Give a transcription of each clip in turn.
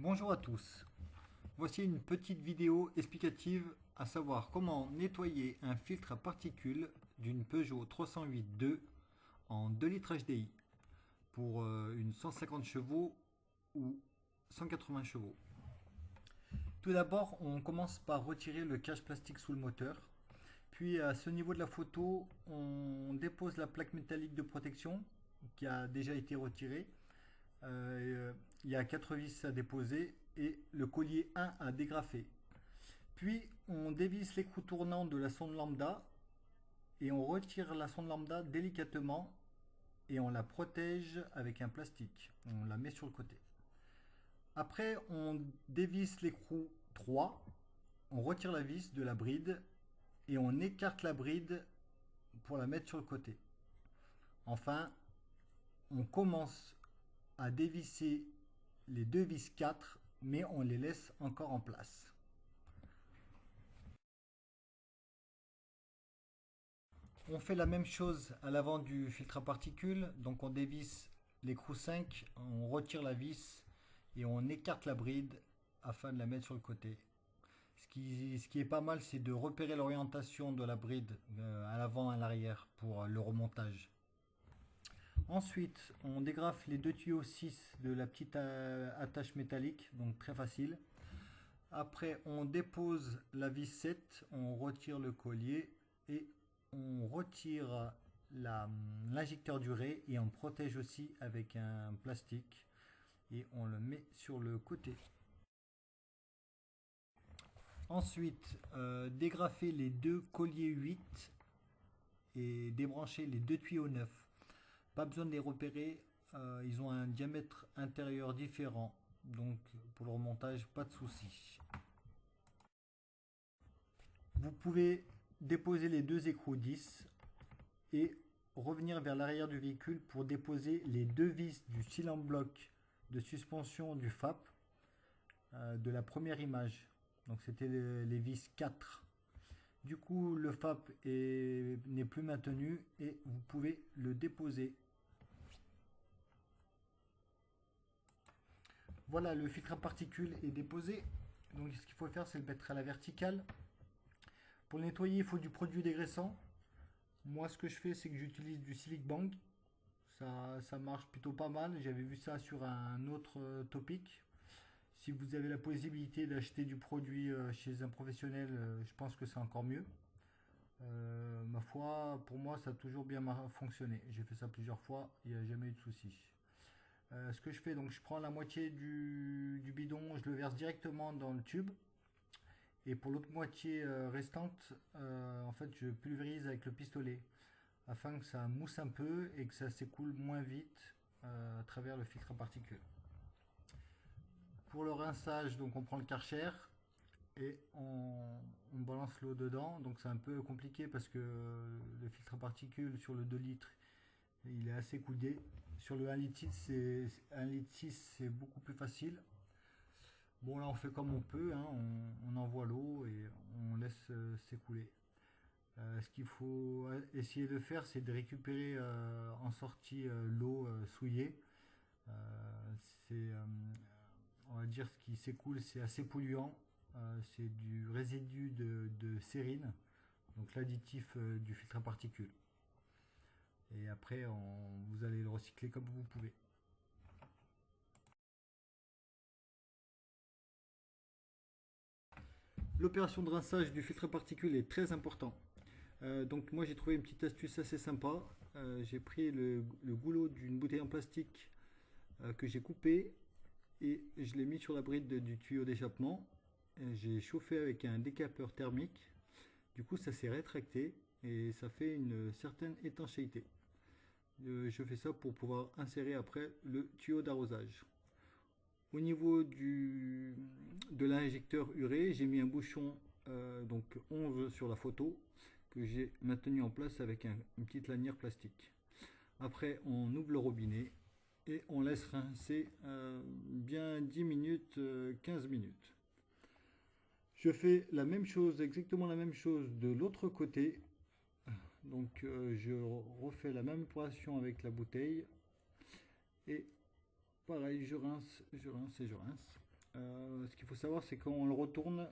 Bonjour à tous. Voici une petite vidéo explicative à savoir comment nettoyer un filtre à particules d'une Peugeot 308-2 en 2 litres HDI pour une 150 chevaux ou 180 chevaux. Tout d'abord, on commence par retirer le cache plastique sous le moteur. Puis à ce niveau de la photo, on dépose la plaque métallique de protection qui a déjà été retirée. Il y a 4 vis à déposer et le collier 1 à dégrafer. Puis on dévisse l'écrou tournant de la sonde lambda et on retire la sonde lambda délicatement et on la protège avec un plastique. On la met sur le côté. Après, on dévisse l'écrou 3, on retire la vis de la bride et on écarte la bride pour la mettre sur le côté. Enfin, on commence à dévisser les deux vis 4, mais on les laisse encore en place. On fait la même chose à l'avant du filtre à particules, donc on dévisse l'écrou 5, on retire la vis et on écarte la bride afin de la mettre sur le côté. Ce qui est pas mal, c'est de repérer l'orientation de la bride à l'avant et à l'arrière pour le remontage. Ensuite, on dégrafe les deux tuyaux 6 de la petite attache métallique, donc très facile. Après, on dépose la vis 7, on retire le collier et on retire l'injecteur du ray et on protège aussi avec un plastique et on le met sur le côté. Ensuite, dégrafer les deux colliers 8 et débrancher les deux tuyaux 9. Pas besoin de les repérer, ils ont un diamètre intérieur différent, donc pour le remontage, pas de souci. Vous pouvez déposer les deux écrous 10 et revenir vers l'arrière du véhicule pour déposer les deux vis du cylindre bloc de suspension du FAP de la première image. Donc c'était les vis 4. Du coup, le FAP n'est plus maintenu et vous pouvez le déposer. Voilà, le filtre à particules est déposé. Donc ce qu'il faut faire, c'est le mettre à la verticale. Pour le nettoyer, il faut du produit dégraissant. Moi, ce que je fais, c'est que j'utilise du Silic Bang. Ça marche plutôt pas mal. J'avais vu ça sur un autre topic. Si vous avez la possibilité d'acheter du produit chez un professionnel, je pense que c'est encore mieux. Ma foi, pour moi, ça a toujours bien fonctionné. J'ai fait ça plusieurs fois, il n'y a jamais eu de souci. Ce que je fais, donc je prends la moitié du bidon, je le verse directement dans le tube. Et pour l'autre moitié restante, en fait, je pulvérise avec le pistolet afin que ça mousse un peu et que ça s'écoule moins vite à travers le filtre à particules. Pour le rinçage, donc on prend le Karcher et on balance l'eau dedans. Donc c'est un peu compliqué parce que le filtre à particules sur le 2 litres, il est assez coudé. Sur le 1 litre 6, c'est beaucoup plus facile. Bon, là on fait comme on peut, hein, on envoie l'eau et on laisse s'écouler. Ce qu'il faut essayer de faire, c'est de récupérer en sortie l'eau souillée. C'est, on va dire, ce qui s'écoule, c'est assez polluant. C'est du résidu de sérine, donc l'additif du filtre à particules. Et après, vous allez le recycler comme vous pouvez. L'opération de rinçage du filtre à particules est très important. Donc moi j'ai trouvé une petite astuce assez sympa. J'ai pris le goulot d'une bouteille en plastique que j'ai coupé et je l'ai mis sur la bride du tuyau d'échappement. J'ai chauffé avec un décapeur thermique. Du coup ça s'est rétracté et ça fait une certaine étanchéité. Je fais ça pour pouvoir insérer après le tuyau d'arrosage. Au niveau de l'injecteur urée, j'ai mis un bouchon donc 11 sur la photo que j'ai maintenu en place avec une petite lanière plastique. Après, on ouvre le robinet et on laisse rincer bien 10 minutes, 15 minutes. Je fais la même chose, exactement la même chose de l'autre côté. Donc je refais la même opération avec la bouteille et pareil, je rince et je rince. Ce qu'il faut savoir, c'est quand on le retourne,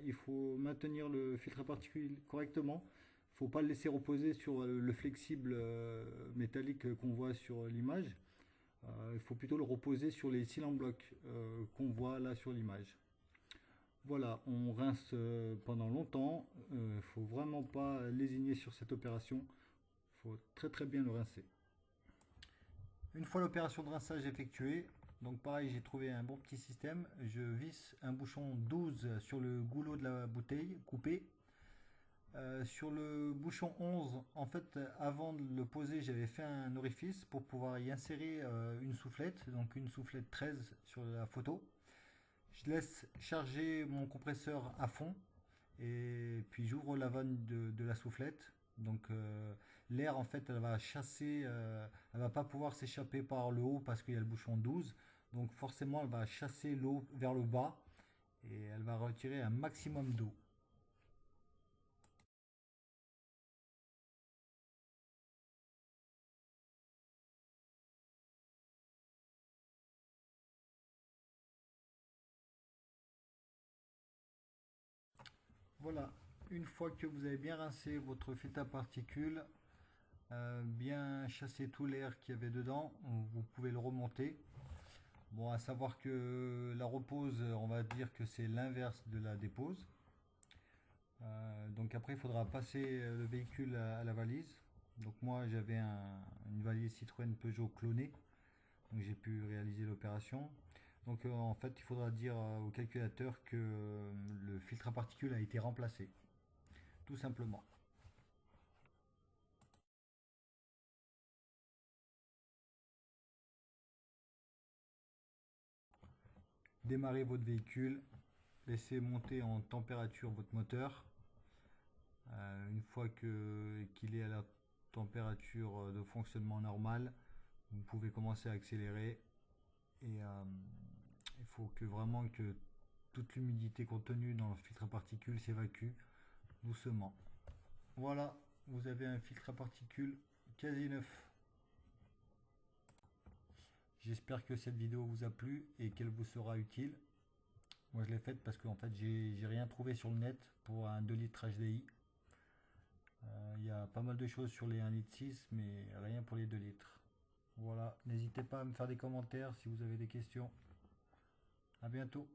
il faut maintenir le filtre à particules correctement. Il ne faut pas le laisser reposer sur le flexible métallique qu'on voit sur l'image. Il faut plutôt le reposer sur les cils en bloc qu'on voit là sur l'image. Voilà, on rince pendant longtemps. Il ne faut vraiment pas lésigner sur cette opération. Il faut très très bien le rincer. Une fois l'opération de rinçage effectuée, donc pareil, j'ai trouvé un bon petit système. Je visse un bouchon 12 sur le goulot de la bouteille coupé. Sur le bouchon 11, en fait, avant de le poser, j'avais fait un orifice pour pouvoir y insérer une soufflette, donc une soufflette 13 sur la photo. Je laisse charger mon compresseur à fond et puis j'ouvre la vanne de la soufflette. Donc l'air, en fait, elle va chasser, elle va pas pouvoir s'échapper par le haut parce qu'il y a le bouchon 12. Donc forcément, elle va chasser l'eau vers le bas et elle va retirer un maximum d'eau. Voilà, une fois que vous avez bien rincé votre filtre à particules, bien chassé tout l'air qu'il y avait dedans, vous pouvez le remonter. Bon, à savoir que la repose, on va dire que c'est l'inverse de la dépose. Donc après, il faudra passer le véhicule à la valise. Donc moi, j'avais une valise Citroën Peugeot clonée, donc j'ai pu réaliser l'opération. Donc en fait, il faudra dire au calculateur que le filtre à particules a été remplacé, tout simplement. Démarrez votre véhicule, laissez monter en température votre moteur. Une fois qu'il est à la température de fonctionnement normale, vous pouvez commencer à accélérer et il faut que vraiment que toute l'humidité contenue dans le filtre à particules s'évacue doucement. Voilà, vous avez un filtre à particules quasi neuf. J'espère que cette vidéo vous a plu et qu'elle vous sera utile. Moi je l'ai faite parce qu'en fait j'ai rien trouvé sur le net pour un 2 litres HDI. Il y a pas mal de choses sur les 1,6 litre mais rien pour les 2 litres. Voilà, n'hésitez pas à me faire des commentaires si vous avez des questions. À bientôt.